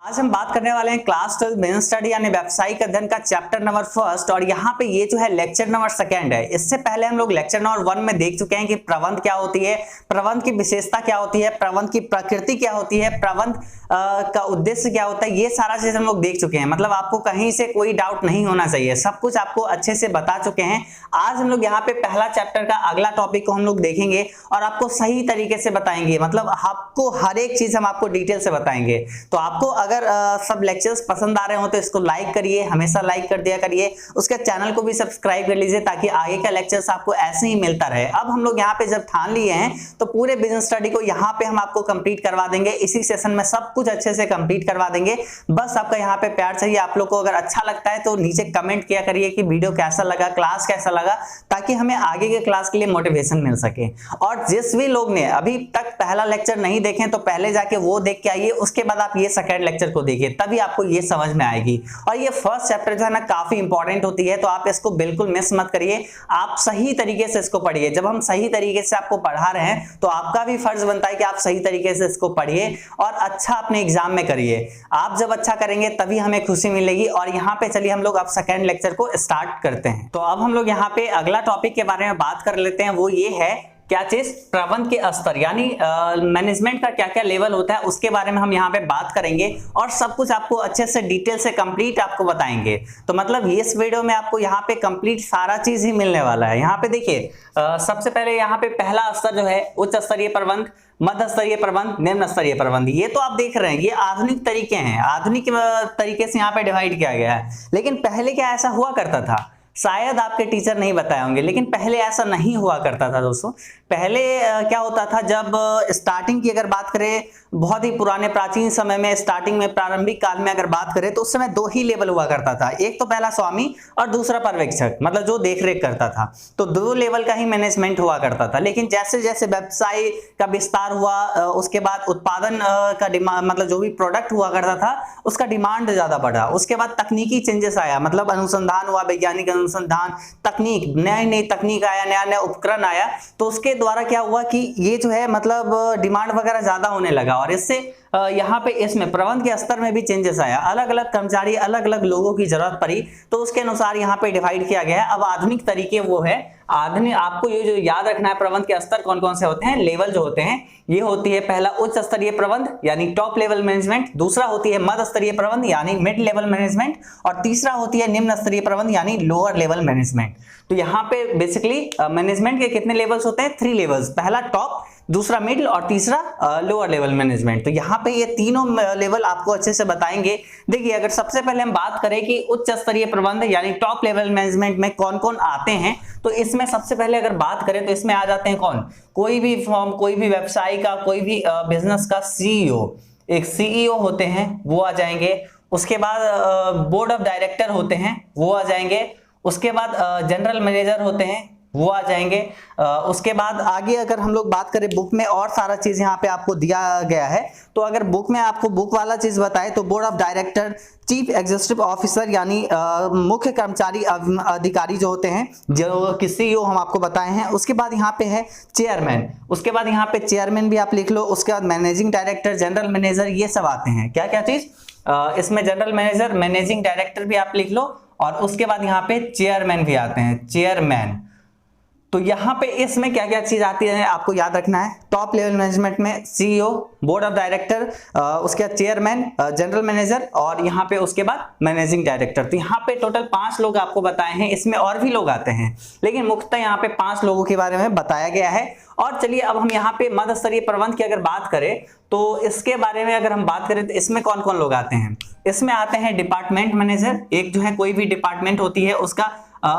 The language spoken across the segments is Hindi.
आज हम बात करने वाले हैं क्लास 12 बिजनेस स्टडी यानी व्यावसायिक अध्ययन का चैप्टर नंबर फर्स्ट। और यहाँ पे ये जो है लेक्चर नंबर सेकंड है। इससे पहले हम लोग लेक्चर नंबर 1 में देख चुके हैं कि प्रबंध क्या होती है, प्रबंध की विशेषता क्या होती है, प्रबंध की प्रकृति क्या होती है, प्रबंध का उद्देश्य क्या होता है। ये सारा चीज हम लोग देख चुके हैं। मतलब आपको कहीं से कोई डाउट नहीं होना चाहिए, सब कुछ आपको अच्छे से बता चुके हैं। आज हम लोग यहाँ पे पहला चैप्टर का अगला टॉपिक को हम लोग देखेंगे और आपको सही तरीके से बताएंगे। मतलब आपको हर एक चीज हम आपको डिटेल से बताएंगे। तो आपको अगर सब लेक्चर्स पसंद आ रहे हो तो इसको लाइक करिए, हमेशा लाइक कर दिया करिए। उसके चैनल को भी सब्सक्राइब कर लीजिए ताकि आगे का लेक्चर्स आपको ऐसे ही मिलता रहे। अब हम लोग यहाँ पे जब ठान लिए हैं तो पूरे बिजनेस स्टडी को यहाँ पे हम आपको कंप्लीट करवा देंगे। इसी सेशन में सब कुछ अच्छे से कंप्लीट करवा देंगे। बस आपका यहाँ पे प्यार चाहिए। आप लोग को अगर अच्छा लगता है तो नीचे कमेंट किया करिए कि वीडियो कैसा लगा, क्लास कैसा लगा, ताकि हमें आगे के क्लास के लिए मोटिवेशन मिल सके। और जिस भी लोग ने अभी तक पहला लेक्चर नहीं देखे तो पहले जाके वो देख के आइए, उसके बाद आप ये सेकंड लेक्चर को देखिए, तभी आपको ये समझ में आएगी। और ये फर्स्ट चैप्टर जो है ना काफी इंपॉर्टेंट होती है, तो आप इसको बिल्कुल मिस मत करिए। आप सही तरीके से इसको पढ़िए। जब हम सही तरीके से आपको पढ़ा रहे हैं तो आपका भी फर्ज बनता है कि आप सही तरीके से इसको पढ़िए और अच्छा अपने एग्जाम में करिए। आप जब अच्छा करेंगे तभी हमें खुशी मिलेगी। और यहाँ पे चलिए हम लोग अब सेकंड लेक्चर को स्टार्ट करते हैं। तो अब हम लोग यहाँ पे अगला टॉपिक के बारे में बात कर लेते हैं। वो ये है क्या चीज, प्रबंध के स्तर यानी मैनेजमेंट का क्या क्या लेवल होता है, उसके बारे में हम यहाँ पे बात करेंगे और सब कुछ आपको अच्छे से डिटेल से कंप्लीट आपको बताएंगे। तो मतलब इस वीडियो में आपको यहाँ पे कंप्लीट सारा चीज ही मिलने वाला है। यहाँ पे देखिए सबसे पहले यहाँ पे पहला स्तर जो है उच्च स्तरीय प्रबंध, मध्य स्तरीय प्रबंध, निम्न स्तरीय प्रबंध। ये तो आप देख रहे हैं, ये आधुनिक तरीके हैं, आधुनिक तरीके से यहाँ पे डिवाइड किया गया है। लेकिन पहले क्या ऐसा हुआ करता था, शायद आपके टीचर नहीं बताए होंगे, लेकिन पहले ऐसा नहीं हुआ करता था दोस्तों। पहले क्या होता था, जब स्टार्टिंग की अगर बात करें, बहुत ही पुराने प्राचीन समय में, स्टार्टिंग में, प्रारंभिक काल में अगर बात करें तो उस समय दो ही लेवल हुआ करता था। एक तो पहला स्वामी और दूसरा पर्यवेक्षक, मतलब जो देख रेख करता था। तो दो लेवल का ही मैनेजमेंट हुआ करता था। लेकिन जैसे जैसे व्यवसाय का विस्तार हुआ, उसके बाद उत्पादन का डिमांड, मतलब जो भी प्रोडक्ट हुआ करता था उसका डिमांड ज्यादा बढ़ा। उसके बाद तकनीकी चेंजेस आया, मतलब अनुसंधान हुआ, वैज्ञानिक अनुसंधान, तकनीक, नई नई तकनीक आया, नया नया उपकरण आया। तो उसके द्वारा क्या हुआ कि ये जो है मतलब डिमांड वगैरह ज्यादा होने लगा और इससे यहाँ पे इसमें प्रबंध के स्तर में भी चेंजेस आया। अलग अलग कर्मचारी, अलग अलग लोगों की जरूरत पड़ी, तो उसके अनुसार यहाँ पे डिवाइड किया गया है। अब आधुनिक तरीके वो है आधुनिक, आपको ये जो याद रखना है, प्रबंध के स्तर कौन कौन से होते हैं, लेवल जो होते हैं, ये होती है पहला उच्च स्तरीय प्रबंध यानी टॉप लेवल मैनेजमेंट, दूसरा होती है मध्य स्तरीय प्रबंध यानी मिड लेवल मैनेजमेंट, और तीसरा होती है निम्न स्तरीय प्रबंध यानी लोअर लेवल मैनेजमेंट। तो यहाँ पे बेसिकली मैनेजमेंट के कितने लेवल्स होते हैं, 3 लेवल्स, पहला टॉप, दूसरा मिडिल और तीसरा लोअर लेवल मैनेजमेंट। तो यहाँ पे ये तीनों लेवल आपको अच्छे से बताएंगे। देखिए अगर सबसे पहले हम बात करें कि उच्च स्तरीय प्रबंध यानी टॉप लेवल मैनेजमेंट में कौन कौन आते हैं, तो इसमें सबसे पहले अगर बात करें तो इसमें आ जाते हैं कौन, कोई भी फर्म, कोई भी व्यवसाय का, कोई भी बिजनेस का सीईओ, एक सीईओ होते हैं, वो आ जाएंगे। उसके बाद बोर्ड ऑफ डायरेक्टर होते हैं, वो आ जाएंगे। उसके बाद जनरल मैनेजर होते हैं, वो आ जाएंगे। उसके बाद आगे अगर हम लोग बात करें, बुक में और सारा चीज यहाँ पे आपको दिया गया है। तो अगर बुक में आपको बुक वाला चीज बताए तो board of director, chief executive officer यानी मुख्य कर्मचारी अधिकारी जो होते हैं, जो कि सीईओ हम आपको बताए हैं। उसके बाद यहाँ पे है चेयरमैन, उसके बाद यहाँ पे चेयरमैन भी आप लिख लो। उसके बाद मैनेजिंग डायरेक्टर, जनरल मैनेजर, ये सब आते हैं। क्या क्या चीज इसमें, जनरल मैनेजर, मैनेजिंग डायरेक्टर भी आप लिख लो, और उसके बाद यहाँ पे चेयरमैन भी आते हैं, चेयरमैन। तो यहाँ पे इसमें क्या क्या चीज आती है आपको याद रखना है। टॉप लेवल मैनेजमेंट में सीईओ, बोर्ड ऑफ डायरेक्टर, उसके बाद चेयरमैन, जनरल मैनेजर, और यहाँ पे उसके बाद मैनेजिंग डायरेक्टर। तो यहाँ पे टोटल 5 लोग आपको बताए हैं। इसमें और भी लोग आते हैं, लेकिन मुख्यतः यहाँ पे 5 लोगों के बारे में बताया गया है। और चलिए अब हम यहाँ पे मध्य स्तरीय प्रबंध की अगर बात करें तो इसके बारे में अगर हम बात करें तो इसमें कौन कौन लोग आते हैं। इसमें आते हैं डिपार्टमेंट मैनेजर, एक जो है कोई भी डिपार्टमेंट होती है उसका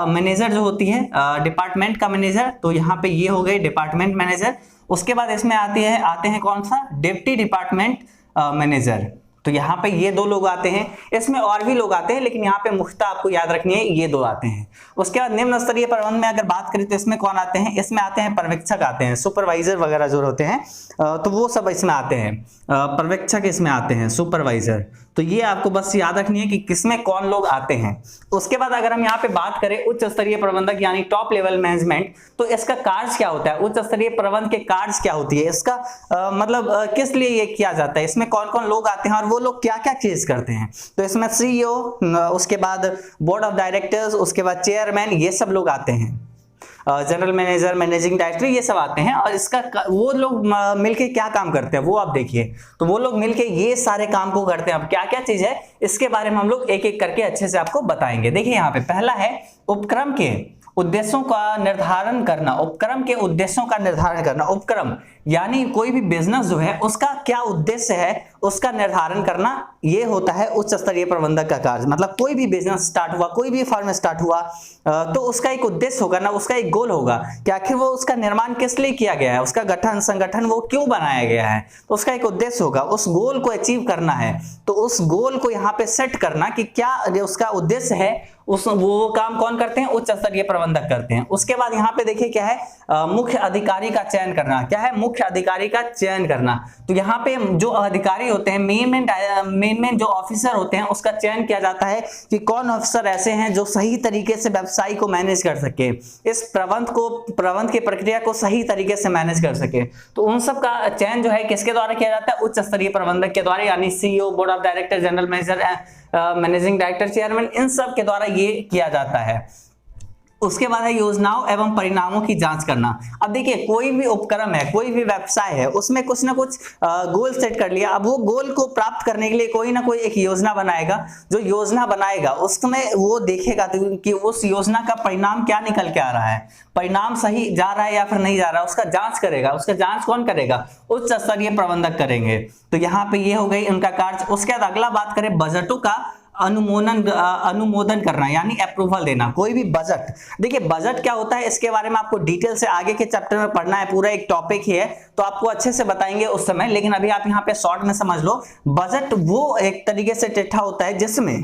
मैनेजर जो होती है, डिपार्टमेंट का मैनेजर। तो यहाँ पे ये हो गए डिपार्टमेंट मैनेजर। उसके बाद इसमें आते हैं कौन सा, डिप्टी डिपार्टमेंट मैनेजर। तो यहाँ पे ये 2 लोग आते हैं। इसमें और भी लोग आते हैं, लेकिन यहाँ पे मुख्यतः आपको याद रखनी है, ये 2 आते हैं। उसके बाद निम्न स्तरीय प्रबंध में अगर बात करें तो इसमें कौन आते हैं, इसमें आते हैं पर्यवेक्षक आते हैं, सुपरवाइजर वगैरह जो होते हैं, तो वो सब इसमें आते हैं। पर्यवेक्षक इसमें आते हैं, सुपरवाइजर। तो तो ये आपको बस याद रखनी है कि किसमें कौन लोग आते हैं। उसके बाद अगर हम यहाँ पे बात करें उच्च स्तरीय प्रबंधक यानी टॉप लेवल मैनेजमेंट, तो इसका कार्य क्या होता है, उच्च स्तरीय प्रबंधन के कार्य क्या होती है, इसका किस लिए ये किया जाता है, इसमें कौन कौन लोग आते हैं और वो लोग क्या क्या चीज करते हैं। तो इसमें सीईओ, उसके बाद बोर्ड ऑफ डायरेक्टर्स, उसके बाद चेयरमैन, ये सब लोग आते हैं, जनरल मैनेजर, मैनेजिंग डायरेक्टर, ये सब आते हैं। और इसका वो लोग मिलके क्या काम करते हैं वो आप देखिए। तो वो लोग मिलके ये सारे काम को करते हैं। अब क्या क्या चीज है इसके बारे में हम लोग एक एक करके अच्छे से आपको बताएंगे। देखिए यहाँ पे पहला है उपक्रम के उद्देश्यों का निर्धारण करना। उपक्रम के उद्देश्यों का निर्धारण करना, उपक्रम यानी कोई भी बिजनेस जो है उसका क्या उद्देश्य है उसका निर्धारण करना, ये होता है उच्च स्तरीय प्रबंधक का कार्य। मतलब कोई भी बिजनेस स्टार्ट हुआ, कोई भी फर्म स्टार्ट हुआ, तो उसका एक उद्देश्य होगा ना, उसका एक गोल होगा कि आखिर वो उसका निर्माण किस लिए किया गया है, उसका गठन संगठन वो क्यों बनाया गया है, तो उसका एक उद्देश्य होगा, उस गोल को अचीव करना है। तो उस गोल को यहाँ पे सेट करना कि क्या उसका उद्देश्य है, उस वो काम कौन करते हैं, उच्च स्तरीय प्रबंधक करते हैं। उसके बाद यहाँ पे देखिए क्या है, मुख्य अधिकारी का चयन करना। क्या है, मुख्य अधिकारी का चयन करना। तो यहाँ पे जो अधिकारी होते हैं, मेन जो ऑफिसर होते हैं, उसका चयन किया जाता है कि कौन ऑफिसर ऐसे हैं जो सही तरीके से व्यवसाय को मैनेज कर सके, इस प्रबंध की प्रक्रिया को सही तरीके से मैनेज कर सके। तो उन सब का चयन जो है किसके द्वारा किया जाता है, उच्च स्तरीय प्रबंधक के द्वारा, यानी CEO, board of director, general manager, managing director, chairman, इन सब के द्वारा ये किया जाता है। उसके बाद है योजनाओं एवं परिणामों की जांच करना। अब देखिए कोई भी उपक्रम है, कोई भी व्यवसाय है, उसमें कुछ ना कुछ गोल सेट कर लिया। अब वो गोल को प्राप्त करने के लिए कोई ना कोई एक योजना बनाएगा। जो योजना बनाएगा उसमें वो देखेगा कि उस योजना का परिणाम क्या निकल के आ रहा है, परिणाम सही जा रहा है या फिर नहीं जा रहा है, उसका जांच करेगा। उसका जांच कौन करेगा, उच्च स्तरीय प्रबंधक करेंगे। तो यहाँ पे ये हो गई उनका कार्य। उसके बाद अगला बात करें बजटों का अनुमोदन करना, यानी अप्रूवल देना। कोई भी बजट, देखिए बजट क्या होता है इसके बारे में आपको डिटेल से आगे के चैप्टर में पढ़ना है, पूरा एक टॉपिक ही है, तो आपको अच्छे से बताएंगे उस समय। लेकिन अभी आप यहाँ पे शॉर्ट में समझ लो, बजट वो एक तरीके से चिट्ठा होता है जिसमें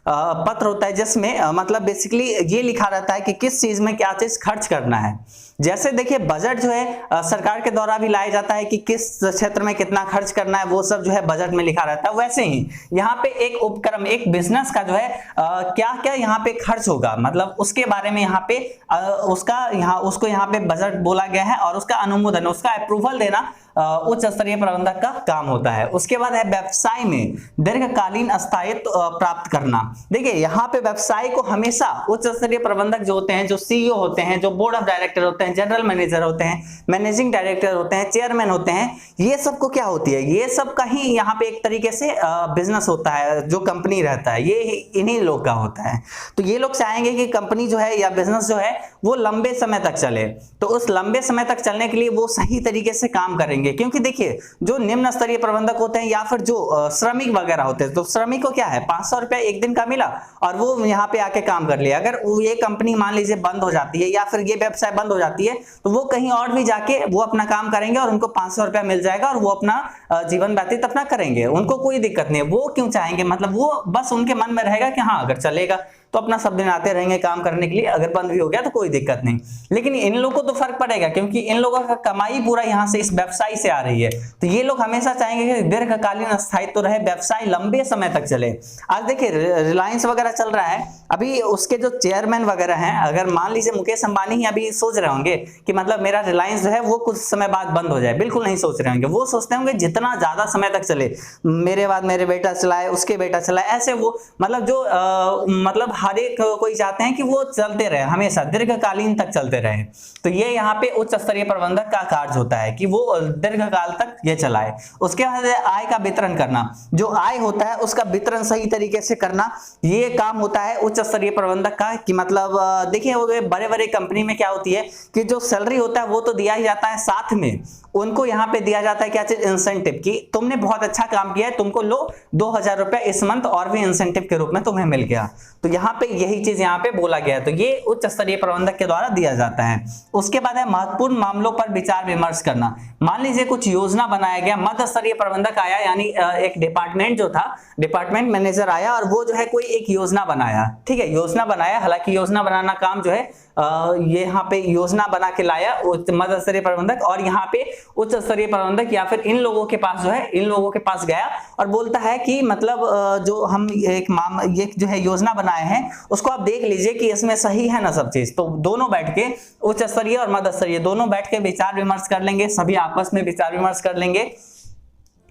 पत्र होता है, जिसमें मतलब बेसिकली ये लिखा रहता है कि किस चीज में क्या चीज खर्च करना है। जैसे देखिए बजट जो है सरकार के द्वारा भी लाया जाता है कि किस क्षेत्र में कितना खर्च करना है, वो सब जो है बजट में लिखा रहता है। वैसे ही यहाँ पे एक उपक्रम, एक बिजनेस का जो है क्या क्या यहाँ पे खर्च होगा, मतलब उसके बारे में यहाँ पे उसको यहाँ पे बजट बोला गया है। और उसका अनुमोदन, उसका अप्रूवल देना उच्च स्तरीय प्रबंधक का काम होता है। उसके बाद है व्यवसाय में दीर्घकालीन स्थायित्व प्राप्त करना। देखिए यहाँ पे व्यवसाय को हमेशा उच्च स्तरीय प्रबंधक जो होते हैं, जो सीईओ होते हैं, जो बोर्ड ऑफ डायरेक्टर होते हैं, जनरल मैनेजर होते हैं, मैनेजिंग डायरेक्टर होते हैं, चेयरमैन होते हैं, ये सब को क्या होती है, ये सब का ही यहाँ पे एक तरीके से बिजनेस होता है, जो कंपनी रहता है ये इन्हीं लोग का होता है। तो ये लोग चाहेंगे कि कंपनी जो है या बिजनेस जो है वो लंबे समय तक चले। तो उस लंबे समय तक चलने के लिए वो सही तरीके से काम करेंगे। क्योंकि देखिए जो निम्न स्तरीय प्रबंधक होते हैं या फिर जो श्रमिक वगैरह होते हैं, तो श्रमिक को क्या है 500 रुपया एक दिन का मिला और वो यहाँ पे आके काम कर लिया। अगर ये कंपनी मान लीजिए बंद हो जाती है या फिर ये व्यवसाय बंद हो जाती है, तो वो कहीं और भी जाके वो अपना काम करेंगे और उनको 500 रुपया मिल जाएगा और वो अपना जीवन व्यतीत अपना करेंगे, उनको कोई दिक्कत नहीं। वो क्यों चाहेंगे, मतलब वो बस उनके मन में रहेगा कि हाँ अगर चलेगा तो अपना सब दिन आते रहेंगे काम करने के लिए, अगर बंद भी हो गया तो कोई दिक्कत नहीं। लेकिन इन लोगों को तो फर्क पड़ेगा क्योंकि इन लोगों का कमाई पूरा यहाँ से इस व्यवसाय से आ रही है। तो ये लोग हमेशा चाहेंगे कि दीर्घकालीन स्थायित्व रहे, व्यवसाय लंबे समय तक चले। आज देखिए रिलायंस वगैरह चल रहा है, अभी उसके जो चेयरमैन वगैरह हैं, अगर मान लीजिए मुकेश अंबानी ही अभी सोच रहे होंगे कि मतलब मेरा रिलायंस जो है वो कुछ समय बाद बंद हो जाए, बिल्कुल नहीं सोच रहे होंगे। वो सोचते होंगे जितना ज्यादा समय तक चले, मेरे बाद मेरे बेटा चलाए, उसके बेटा चलाए, ऐसे वो मतलब जो मतलब हर एक कोई चाहते हैं कि वो चलते रहे, हमेशा दीर्घकालीन तक चलते रहे। तो ये यहाँ पे उच्च स्तरीय प्रबंधक का कार्य होता है कि वो दीर्घकाल तक ये चलाए। उसके बाद आय का वितरण करना, जो आय होता है उसका वितरण सही तरीके से करना, ये काम होता है उच्च स्तरीय प्रबंधक का। कि मतलब देखिए वो बड़े बड़े कंपनी में क्या होती है कि जो सैलरी होता है वो तो दिया ही जाता है, साथ में उनको यहाँ पे दिया जाता है क्या चीज, इंसेंटिव, कि तुमने बहुत अच्छा काम किया है, तुमको लो 2000 रुपया इस मंथ और भी इंसेंटिव के रूप में तुम्हें मिल गया। तो यहाँ पे यही चीज यहाँ पे बोला गया है। तो ये उच्च स्तरीय प्रबंधक के द्वारा दिया जाता है। उसके बाद है महत्वपूर्ण मामलों पर विचार विमर्श करना। मान लीजिए कुछ योजना बनाया गया, मध्य स्तरीय प्रबंधक आया, यानी एक डिपार्टमेंट जो था, डिपार्टमेंट मैनेजर आया और वो जो है कोई एक योजना बनाया, ठीक है, योजना बनाया। हालांकि योजना बनाना काम जो है ये यहाँ पे योजना बना के लाया मध्य स्तरीय प्रबंधक, और यहाँ पे उच्च स्तरीय प्रबंधक या फिर इन लोगों के पास जो है, इन लोगों के पास गया और बोलता है कि मतलब जो हम ये जो है योजना बनाए हैं उसको आप देख लीजिए कि इसमें सही है ना सब चीज। तो दोनों बैठ के, उच्च स्तरीय और मध्य स्तरीय दोनों बैठ के विचार विमर्श कर लेंगे, सभी आपस में विचार विमर्श कर लेंगे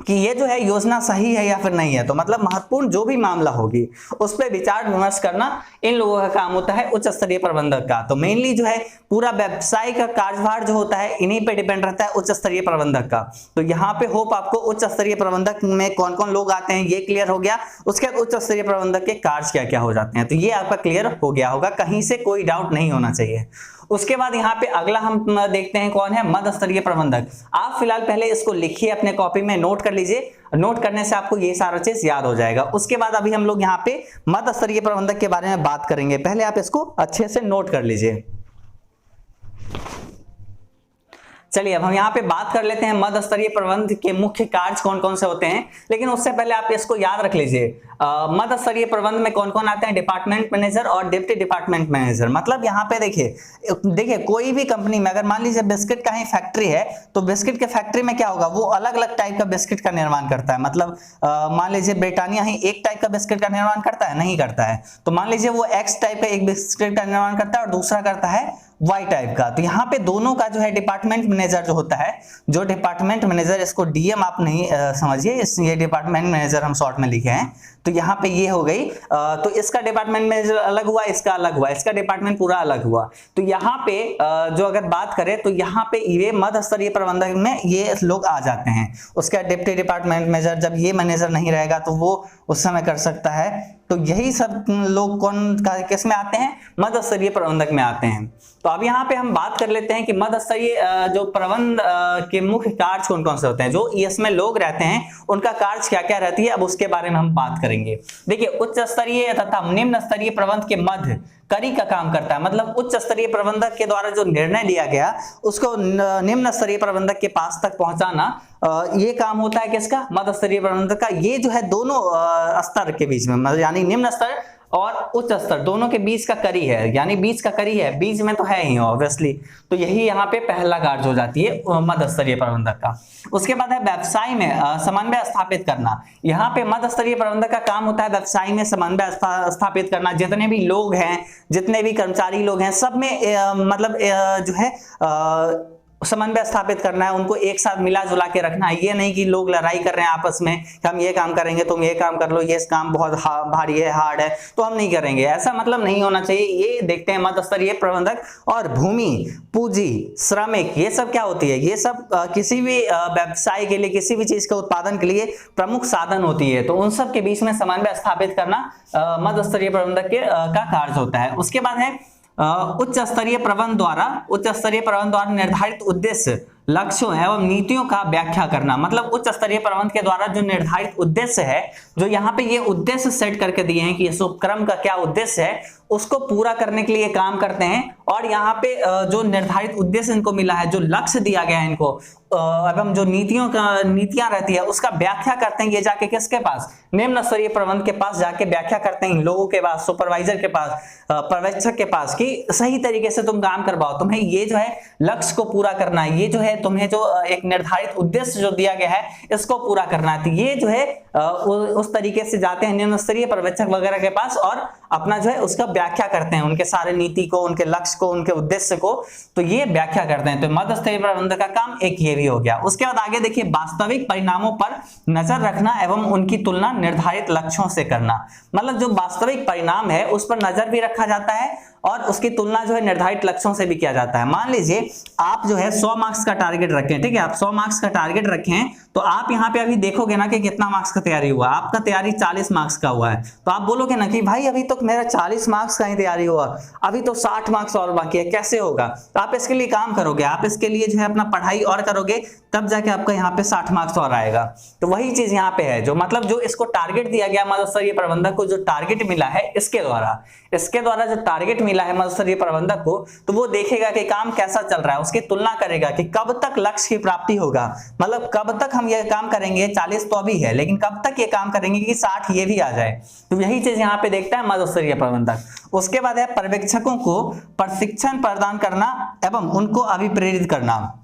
कि ये जो है योजना सही है या फिर नहीं है। तो मतलब महत्वपूर्ण जो भी मामला होगी उस पर विचार विमर्श करना इन लोगों का काम होता है, उच्च स्तरीय प्रबंधक का। तो मेनली जो है पूरा व्यवसाय का कार्यभार जो होता है इन्हीं पे डिपेंड रहता है, उच्च स्तरीय प्रबंधक का। तो यहाँ पे होप आपको उच्च स्तरीय प्रबंधक में कौन कौन लोग आते हैं ये क्लियर हो गया। उसके बाद उच्च स्तरीय प्रबंधक के कार्य क्या क्या हो जाते हैं, तो ये आपका क्लियर हो गया होगा, कहीं से कोई डाउट नहीं होना चाहिए। उसके बाद यहाँ पे अगला हम देखते हैं कौन है, मध्य स्तरीय प्रबंधक। आप फिलहाल पहले इसको लिखिए, अपने कॉपी में नोट कर लीजिए, नोट करने से आपको ये सारा चीज याद हो जाएगा। उसके बाद अभी हम लोग यहाँ पे मध्य स्तरीय प्रबंधक के बारे में बात करेंगे, पहले आप इसको अच्छे से नोट कर लीजिए। चलिए अब हम यहाँ पे बात कर लेते हैं मध्य स्तरीय प्रबंधक के मुख्य कार्य कौन कौन से होते हैं, लेकिन उससे पहले आप इसको याद रख लीजिए। मध्य स्तरीय प्रबंध में कौन कौन आते हैं, डिपार्टमेंट मैनेजर और डिप्टी डिपार्टमेंट मैनेजर। मतलब यहाँ पे देखिए कोई भी कंपनी में अगर मान लीजिए बिस्किट का ही फैक्ट्री है तो बिस्किट के फैक्ट्री में क्या होगा, वो अलग अलग टाइप का बिस्किट का निर्माण करता है। मतलब मान लीजिए ब्रिटानिया ही एक टाइप का बिस्किट का निर्माण करता है, नहीं करता है। तो मान लीजिए वो एक्स टाइप का एक बिस्किट का निर्माण करता है और दूसरा करता है वाई टाइप का। तो यहाँ पे दोनों का जो है डिपार्टमेंट मैनेजर जो होता है, जो डिपार्टमेंट मैनेजर, इसको डीएम आप नहीं समझिए, ये डिपार्टमेंट मैनेजर हम शॉर्ट में लिखे हैं। तो यहाँ पे ये हो गई, तो इसका डिपार्टमेंट मैनेजर अलग हुआ, इसका अलग हुआ, इसका डिपार्टमेंट पूरा अलग हुआ। तो यहाँ पे जो अगर बात करें तो यहाँ पे ये मध्य स्तरीय प्रबंधक में ये लोग आ जाते हैं। उसका डिप्टी डिपार्टमेंट मैनेजर, जब ये मैनेजर नहीं रहेगा तो वो उस समय कर सकता है। तो यही सब लोग कौन किस में आते हैं, मध्य स्तरीय प्रबंधक में आते हैं। तो अब यहाँ पे हम बात कर लेते हैं कि मध्य स्तरीय जो प्रबंध के मुख्य कार्य कौन कौन से होते हैं, जो इसमें लोग रहते हैं उनका कार्य क्या क्या रहती है, अब उसके बारे में हम बात करेंगे। देखिए उच्च स्तरीय तथा निम्न स्तरीय प्रबंध के मध्य कड़ी का काम करता है। मतलब उच्च स्तरीय प्रबंधक के द्वारा जो निर्णय लिया गया उसको निम्न स्तरीय प्रबंधक के पास तक पहुंचाना, ये काम होता है किसका, मध्य स्तरीय प्रबंधक का। ये जो है दोनों स्तर के बीच में, यानी निम्न स्तर और उच्च स्तर दोनों के बीच का कड़ी है, यानी बीच का कड़ी है, बीच में तो है ही ऑब्वियसली। तो यही यहाँ पे पहला कार्य हो जाती है मध्य स्तरीय प्रबंधक का। उसके बाद है व्यवसाय में समन्वय स्थापित करना। यहाँ पे मध्य स्तरीय प्रबंधक का काम होता है व्यवसाय में समन्वय स्थापित करना। जितने भी लोग हैं, जितने भी कर्मचारी लोग हैं, सब में मतलब जो है समन्वय स्थापित करना है, उनको एक साथ मिला जुला के रखना है। ये नहीं कि लोग लड़ाई कर रहे हैं आपस में कि हम ये काम करेंगे तुम ये काम कर लो, ये काम बहुत भारी है, हार्ड है तो हम नहीं करेंगे, ऐसा मतलब नहीं होना चाहिए। ये देखते हैं मध्य स्तरीय प्रबंधक। और भूमि, पूंजी, श्रमिक, ये सब क्या होती है, ये सब किसी भी व्यवसाय के लिए, किसी भी चीज के उत्पादन के लिए प्रमुख साधन होती है। तो उन सब के बीच में समन्वय स्थापित करना मध्य स्तरीय प्रबंधक का कार्य होता है। उसके बाद है उच्च स्तरीय प्रबंध द्वारा निर्धारित उद्देश्य, लक्ष्यों एवं नीतियों का व्याख्या करना। मतलब उच्च स्तरीय प्रबंध के द्वारा जो निर्धारित उद्देश्य है, जो यहाँ पे ये उद्देश्य सेट करके दिए हैं कि इस उपक्रम का क्या उद्देश्य है, उसको पूरा करने के लिए काम करते हैं। और यहाँ पे जो निर्धारित उद्देश्य इनको मिला है, जो लक्ष्य दिया गया है इनको, एवं जो नीतियां रहती है उसका व्याख्या करते हैं। ये जाके किसके पास, निम्न स्तरीय प्रबंध के पास जाके व्याख्या करते हैं, लोगों के पास, सुपरवाइजर के पास, पर्यवेक्षक के पास, कि सही तरीके से तुम काम करवाओ, तुम्हें ये जो है लक्ष्य को पूरा करना है, ये जो है तुम्हें जो एक निर्धारित उद्देश्य जो दिया गया है इसको पूरा करना है। तो ये जो है उस तरीके से जाते हैं निम्न स्तरीय पर्यवेक्षक वगैरह के पास और अपना जो है उसका व्याख्या करते हैं, उनके सारे नीति को, उनके लक्ष्य को, उनके उद्देश्य को, तो ये व्याख्या करते हैं। तो मध्य स्तरीय प्रबंधक का काम एक ये भी हो गया। उसके बाद आगे देखिए, वास्तविक परिणामों पर नजर रखना एवं उनकी तुलना निर्धारित लक्ष्यों से करना। मतलब जो वास्तविक परिणाम है उस पर नजर भी रखा जाता है और उसकी तुलना जो है निर्धारित लक्ष्यों से भी किया जाता है। मान लीजिए आप जो है 100 मार्क्स का टारगेट रखें, ठीक है, आप 100 मार्क्स का टारगेट रखें, तो आप यहाँ पे अभी देखोगे ना कि कितना मार्क्स का तैयारी हुआ। आपका तैयारी 40 मार्क्स का हुआ है, तो आप बोलोगे ना कि भाई अभी तो मेरा 40 मार्क्स का ही तैयारी हुआ, अभी तो 60 मार्क्स और बाकी है, कैसे होगा। तो आप इसके लिए काम करोगे, आप इसके लिए जो है अपना पढ़ाई और करोगे, तब जाके आपका यहाँ पे 60 मार्क्स और आएगा। तो वही चीज यहाँ पे है, जो मतलब जो इसको टारगेट दिया गया मध्य स्तरीय प्रबंधक को, जो टारगेट मिला है इसके द्वारा जो टारगेट मिला है मध्य स्तरीय प्रबंधक को, तो वो देखेगा कि काम कैसा चल रहा है, उसकी तुलना करेगा कि कब तक लक्ष्य की प्राप्ति होगा। मतलब कब तक हम ये काम करेंगे, 40 तो अभी है, लेकिन कब तक ये काम करेंगे कि 60 ये भी आ जाए। तो यही चीज यहाँ पे देखता है मध्य स्तरीय प्रबंधक। उसके बाद है पर्यवेक्षकों को प्रशिक्षण प्रदान करना एवं उनको अभिप्रेरित करना।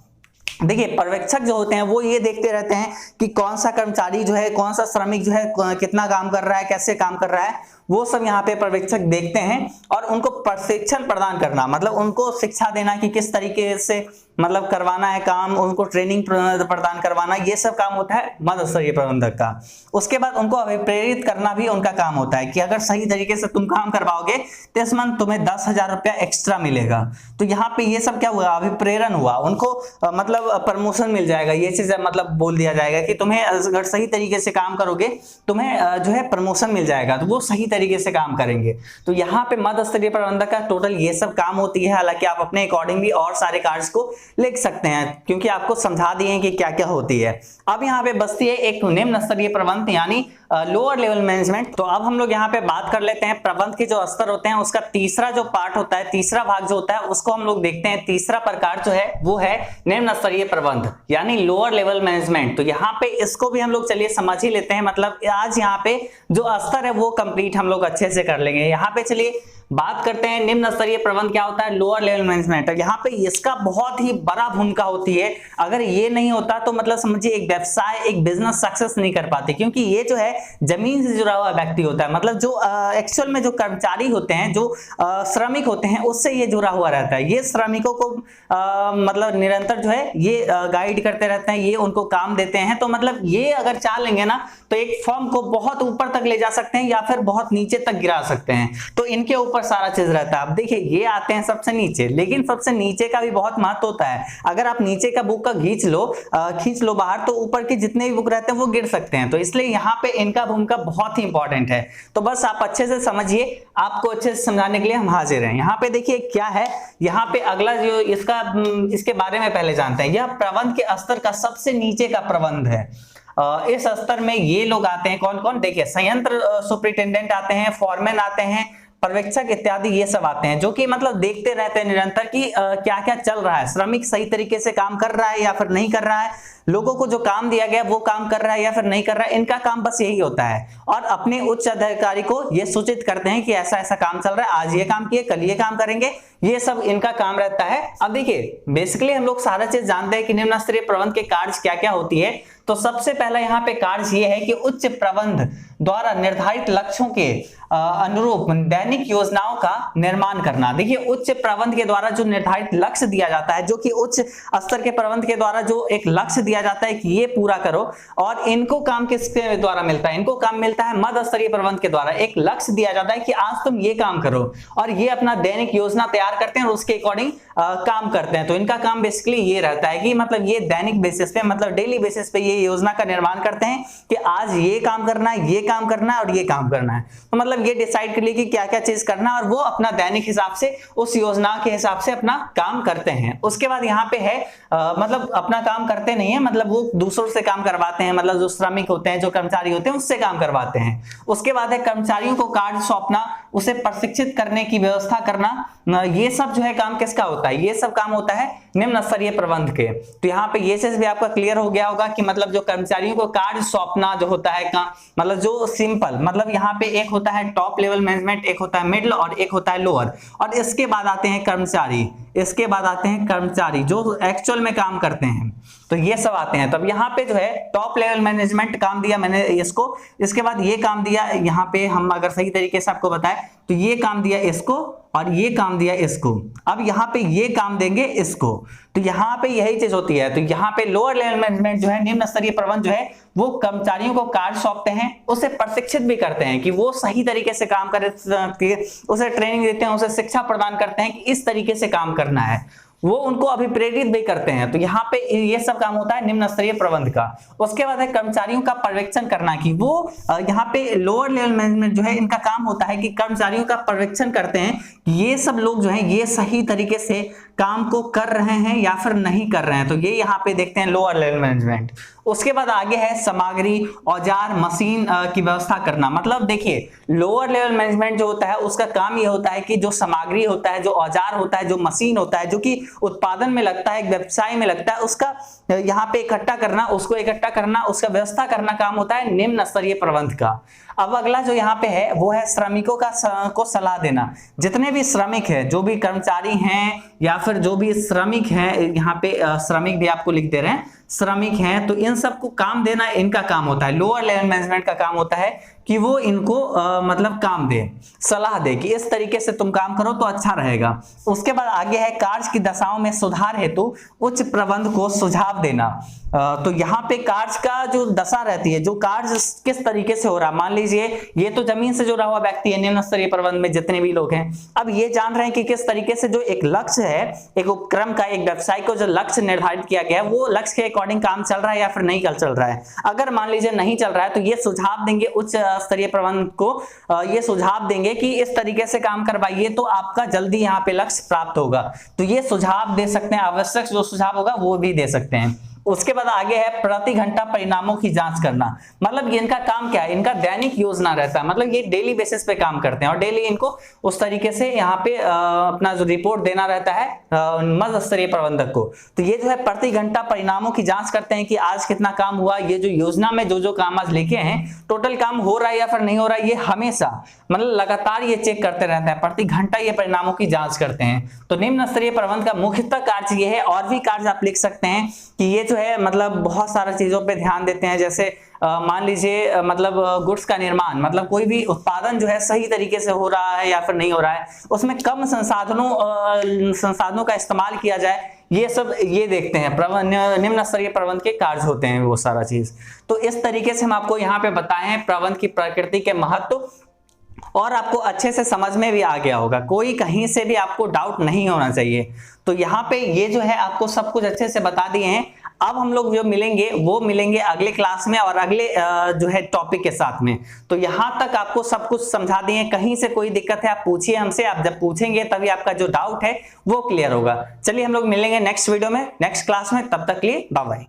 देखिए पर्यवेक्षक जो होते हैं वो ये देखते रहते हैं कि कौन सा कर्मचारी जो है, कौन सा श्रमिक जो है कितना काम कर रहा है, कैसे काम कर रहा है, वो सब यहाँ पे पर्यवेक्षक देखते हैं। और उनको प्रशिक्षण प्रदान करना मतलब उनको शिक्षा देना कि किस तरीके से मतलब करवाना है काम, उनको ट्रेनिंग प्रदान करवाना, ये सब काम होता है मध्य स्तरीय प्रबंधक का। उसके बाद उनको अभिप्रेरित करना भी उनका काम होता है कि अगर सही तरीके से तुम काम करवाओगे तो इस मंथ तुम्हें 10,000 रुपया एक्स्ट्रा मिलेगा। तो यहाँ पे ये सब क्या हुआ, अभिप्रेरण हुआ, उनको मतलब प्रमोशन मिल जाएगा। ये चीज मतलब बोल दिया जाएगा कि तुम्हें अगर सही तरीके से काम करोगे तुम्हें जो है प्रमोशन मिल जाएगा, तो वो सही तरीके से काम करेंगे। तो यहाँ पे मध्य स्तरीय प्रबंधक का टोटल ये सब काम होती है। हालांकि आप अपने अकॉर्डिंग भी और सारे कार्ड्स को लिख सकते हैं क्योंकि आपको समझा दिए हैं कि क्या क्या होती है। अब यहाँ पे बचती है एक निम्न स्तरीय प्रबंध यानी लोअर लेवल मैनेजमेंट। तो अब हम लोग यहाँ पे बात कर लेते हैं प्रबंध के जो स्तर होते हैं उसका तीसरा जो पार्ट होता है, तीसरा भाग जो होता है उसको हम लोग देखते हैं। तीसरा प्रकार जो है वो है निम्न स्तरीय प्रबंध यानी लोअर लेवल मैनेजमेंट। तो यहाँ पे इसको भी हम लोग चलिए समझ ही लेते हैं। मतलब आज यहाँ पे जो स्तर है वो कंप्लीट हम लोग अच्छे से कर लेंगे। यहाँ पे चलिए बात करते हैं निम्न स्तरीय प्रबंध क्या होता है, लोअर लेवल मैनेजमेंट। यहाँ पे इसका बहुत ही बड़ा भूमिका होती है। अगर ये नहीं होता तो मतलब समझिए एक व्यवसाय, एक बिजनेस सक्सेस नहीं कर पाते, क्योंकि ये जो है जमीन से जुड़ा हुआ व्यक्ति होता है। मतलब जो एक्चुअल में जो कर्मचारी होते हैं, जो श्रमिक होते हैं, उससे ये जुड़ा हुआ रहता है। ये श्रमिकों को मतलब निरंतर जो है ये गाइड करते रहते हैं, ये उनको काम देते हैं। तो मतलब ये अगर चाह लेंगे ना तो एक फर्म को बहुत ऊपर तक ले जा सकते हैं या फिर बहुत नीचे तक गिरा सकते हैं। तो इनके ऊपर सारा चीज रहता है। अब देखिए ये आते हैं सबसे नीचे, लेकिन सबसे नीचे का भी बहुत महत्व होता है। अगर आप नीचे का बुक का खींच लो बाहर तो ऊपर के जितने भी बुक रहते हैं वो गिर सकते हैं। तो इसलिए यहाँ पे इनका भूमिका बहुत ही इंपॉर्टेंट है। तो बस आप अच्छे से समझिए, आपको अच्छे से समझाने के लिए हम हाजिर हैं। यहाँ पे देखिए क्या है, यहाँ पे अगला जो इसके बारे में पहले जानते हैं। यह प्रबंध के स्तर का सबसे नीचे का प्रबंध है। इस स्तर में ये लोग आते हैं, कौन कौन, देखिए संयंत्र सुपरिटेंडेंट आते हैं, फॉरमैन आते हैं, पर्यवेक्षक इत्यादि ये सब आते हैं, जो कि मतलब देखते रहते हैं निरंतर कि क्या क्या चल रहा है, श्रमिक सही तरीके से काम कर रहा है या फिर नहीं कर रहा है, लोगों को जो काम दिया गया वो काम कर रहा है या फिर नहीं कर रहा है। इनका काम बस यही होता है। और अपने उच्च अधिकारी को ये सूचित करते हैं कि ऐसा ऐसा काम चल रहा है, आज ये काम किए, कल ये काम करेंगे, ये सब इनका काम रहता है। अब देखिए बेसिकली हम लोग सारा चीज जानते हैं कि निम्न स्तरीय प्रबंध के कार्य क्या क्या होती है। तो सबसे पहला यहाँ पे कार्य ये है कि उच्च प्रबंध द्वारा निर्धारित लक्ष्यों के अनुरूप दैनिक योजनाओं का निर्माण करना। देखिए उच्च प्रबंध के द्वारा जो निर्धारित लक्ष्य दिया जाता है, जो कि उच्च स्तर के प्रबंध के द्वारा जो एक लक्ष्य दिया जाता है कि ये पूरा करो, और इनको काम किसके द्वारा मिलता है, इनको काम मिलता है मध्य स्तरीय प्रबंध के द्वारा। एक लक्ष्य दिया जाता है कि आज तुम ये काम करो, और ये अपना दैनिक योजना तैयार करते हैं और उसके अकॉर्डिंग काम करते हैं। तो इनका काम बेसिकली ये रहता है कि मतलब ये दैनिक बेसिस पे, मतलब डेली बेसिस पे ये योजना का निर्माण करते हैं कि आज ये काम करना है, ये काम करना है और ये काम करना है। तो मतलब ये डिसाइड कर लिए कि क्या क्या चीज करना है, और वो अपना दैनिक हिसाब से उस योजना के हिसाब से अपना काम करते हैं। उसके बाद यहाँ पे है मतलब अपना काम करते नहीं है, मतलब वो दूसरों से काम करवाते हैं, मतलब जो श्रमिक होते हैं, जो कर्मचारी होते हैं, उससे काम करवाते हैं। उसके बाद है कर्मचारियों को कार्य सौंपना, उसे प्रशिक्षित करने की व्यवस्था करना। ये सब जो है काम किसका होता है, ये सब काम होता है निम्न स्तरीय प्रबंध के। तो यहाँ पे ये चीज भी आपका क्लियर हो गया होगा कि मतलब जो कर्मचारियों को कार्य सौंपना जो होता है का मतलब जो सिंपल, मतलब यहाँ पे एक होता है टॉप लेवल मैनेजमेंट, एक होता है मिडिल और एक होता है लोअर, और इसके बाद आते हैं कर्मचारी, इसके बाद आते हैं कर्मचारी जो एक्चुअल में काम करते हैं। तो ये सब आते हैं। तब यहाँ पे जो है टॉप लेवल मैनेजमेंट काम दिया मैंने इसको, इसके बाद ये काम दिया, यहाँ पे हम अगर सही तरीके से आपको बताएं तो ये काम दिया इसको और ये काम दिया इसको, अब यहाँ पे ये काम देंगे इसको। तो यहाँ पे यही चीज होती है। तो यहाँ पे लोअर लेवल मैनेजमेंट जो है, निम्न स्तरीय प्रबंध जो है, वो कर्मचारियों को कार्य सौंपते हैं, उसे प्रशिक्षित भी करते हैं कि वो सही तरीके से काम करे, उसे ट्रेनिंग देते हैं, उसे शिक्षा प्रदान करते हैं कि इस तरीके से काम करना है, वो उनको अभिप्रेरित भी करते हैं। तो यहाँ पे ये सब काम होता है निम्न स्तरीय प्रबंध का। उसके बाद है कर्मचारियों का पर्यवेक्षण करना, कि वो यहाँ पे लोअर लेवल मैनेजमेंट जो है, इनका काम होता है कि कर्मचारियों का पर्यवेक्षण करते हैं कि ये सब लोग जो है ये सही तरीके से काम को कर रहे हैं या फिर नहीं कर रहे हैं। तो ये यहाँ पे देखते हैं लोअर लेवल मैनेजमेंट। उसके बाद आगे है सामग्री, औजार, मशीन की व्यवस्था करना। मतलब देखिए लोअर लेवल मैनेजमेंट जो होता है उसका काम ये होता है कि जो सामग्री होता है, जो औजार होता है, जो मशीन होता है, जो कि उत्पादन में लगता है, एक व्यवसाय में लगता है, उसका यहाँ पे इकट्ठा करना, उसको इकट्ठा करना, उसका व्यवस्था करना काम होता है निम्न स्तरीय प्रबंध का। अब अगला जो यहाँ पे है वो है श्रमिकों को सलाह देना। जितने भी श्रमिक है, जो भी कर्मचारी हैं या फिर जो भी श्रमिक हैं, यहाँ पे श्रमिक भी आपको लिख दे रहे हैं, श्रमिक हैं, तो इन सबको काम देना इनका काम होता है। लोअर लेवल मैनेजमेंट का काम होता है कि वो इनको मतलब काम दे, सलाह दे कि इस तरीके से तुम काम करो तो अच्छा रहेगा। उसके बाद आगे है कार्य की दशाओं में सुधार हेतु उच्च प्रबंध को सुझाव देना। तो यहाँ पे कार्य का जो दशा रहती है, जो कार्य किस तरीके से हो रहा है, मान लीजिए ये तो जमीन से जुड़ा हुआ व्यक्ति है, निम्न स्तरीय प्रबंध में जितने भी लोग हैं, अब ये जान रहे हैं कि किस तरीके से जो एक लक्ष्य है, एक उपक्रम का, एक व्यवसाय को जो लक्ष्य निर्धारित किया गया है, वो लक्ष्य के अकॉर्डिंग काम चल रहा है या फिर नहीं चल रहा है। अगर मान लीजिए नहीं चल रहा है तो ये सुझाव देंगे उच्च स्तरीय प्रबंध को, ये सुझाव देंगे कि इस तरीके से काम करवाइए तो आपका जल्दी यहाँ पे लक्ष्य प्राप्त होगा। तो ये सुझाव दे सकते हैं, आवश्यक जो सुझाव होगा वो भी दे सकते हैं। उसके बाद आगे है प्रति घंटा परिणामों की जांच करना। मतलब ये इनका काम क्या है, इनका दैनिक योजना रहता है, मतलब ये डेली बेसिस पे काम करते हैं और डेली इनको उस तरीके से यहाँ पे अपना जो रिपोर्ट देना रहता है मध्य स्तरीय प्रबंधक को। तो ये जो है प्रति घंटा परिणामों की जांच करते हैं कि आज कितना काम हुआ, ये जो योजना में जो काम आज लिखे हैं टोटल काम हो रहा है या फिर नहीं हो रहा है, ये हमेशा मतलब लगातार ये चेक करते रहते हैं, प्रति घंटा ये परिणामों की जांच करते हैं। तो निम्न स्तरीय प्रबंध का मुख्यतः कार्य ये है, और भी कार्य आप लिख सकते हैं कि ये जो है मतलब बहुत सारी चीजों पे ध्यान देते हैं। जैसे मान लीजिए मतलब गुड्स का निर्माण, मतलब कोई भी उत्पादन जो है सही तरीके से हो रहा है या फिर नहीं हो रहा है, उसमें कम संसाधनों का इस्तेमाल किया जाए, ये सब ये देखते हैं। निम्न स्तरीय प्रबंध के कार्य होते हैं वो सारा चीज। तो इस तरीके से हम आपको यहाँ पे बताए हैं प्रबंध की प्रकृति के महत्व, और आपको अच्छे से समझ में भी आ गया होगा, कोई कहीं से भी आपको डाउट नहीं होना चाहिए। तो यहाँ पे ये जो है आपको सब कुछ अच्छे से बता दिए हैं। अब हम लोग जो मिलेंगे वो मिलेंगे अगले क्लास में और अगले जो है टॉपिक के साथ में। तो यहाँ तक आपको सब कुछ समझा दिए, कहीं से कोई दिक्कत है आप पूछिए हमसे, आप जब पूछेंगे तभी आपका जो डाउट है वो क्लियर होगा। चलिए हम लोग मिलेंगे नेक्स्ट वीडियो में, नेक्स्ट क्लास में, तब तक के लिए बाय बाय।